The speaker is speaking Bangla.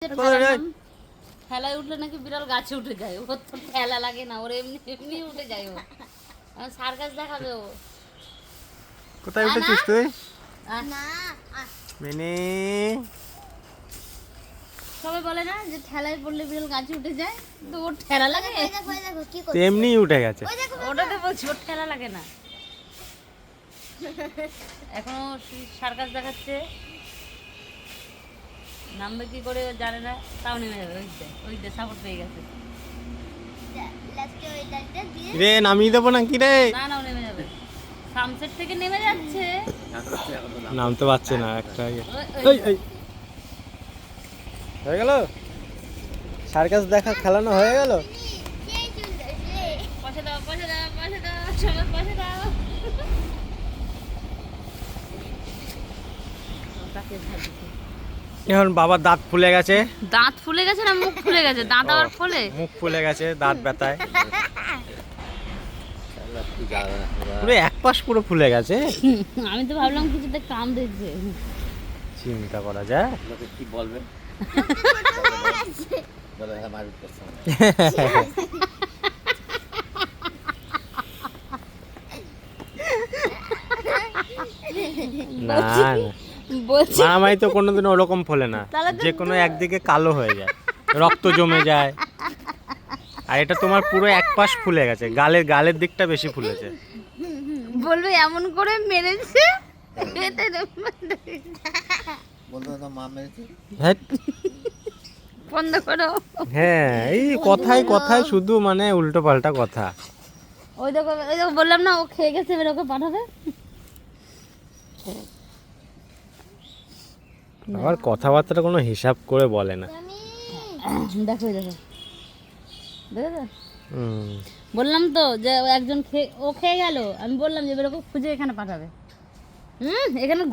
ঠেলায় উঠলে নাকি বিড়াল গাছে উঠে যায়। ওর তো ঠেলা লাগে না, ওর এমনি এমনি উঠে যায়। ও সার্কাস দেখাবে। ও কোথায় উঠেছিস তুই? না মিনি সবাই বলে না যে ঠেলায় পড়লে বিড়াল গাছে উঠে যায়, তো ওর ঠেলা লাগে। তেমনি উঠে গেছে। ওটাতে বলছি ওর ঠেলা লাগে না। এখনো সার্কাস দেখাচ্ছে, নামবে কি করে জানে না, তাও নেমে যাবে। ওই দে সাপোর্ট পেয়ে গেছে। রে নামিয়ে দেবো না কি রে? না না, ও নেমে যাবে। সামসেট থেকে নেমে যাচ্ছে, নামতে পারছে না একটা। ওই হয়ে গেল সার্কাস দেখা, খেলানো হয়ে গেল। পয়সা দাও, পয়সা দাও, পয়সা দাও, সবাই পয়সা দাও। এখন বাবার দাঁত ফুলে গেছে। দাঁত ফুলে গেছে না মুখ ফুলে গেছে? দাঁত আবার ফুলে? মুখ ফুলে গেছে, দাঁত ব্যথায় পুরো এক পাশ পুরো ফুলে গেছে। আমি তো ভাবলাম কিছুতে কাম দিচ্ছে। চিন্তা করা যায়। কি বলবেন? না মারামারি তো কোনোদিন ওরকম ফলে না, যে কোনো একদিকে কালো হয়ে যায়, রক্ত জমে যায়। আর এটা তোমার পুরো এক পাশ ফুলে গেছে, গালের দিকটা বেশি ফুলেছে। বলবে এমন করে মেরেছে। বন্ধ করো। হ্যাঁ, এই কথায় কথায় শুধু মানে উল্টো পাল্টা কথা। ওই দেখো বললাম না, ও খেয়ে গেছে, এবার ওকে পাঠাবে। আবার কথাবার্তা কোনো হিসাব করে বলে না। দেখো দেখো দেখো, হুম, বললাম তো যে একজন ও খেয়ে গেল, আমি বললাম যে এবার ওকে খুঁজে এখানে পাঠাবে। এখানে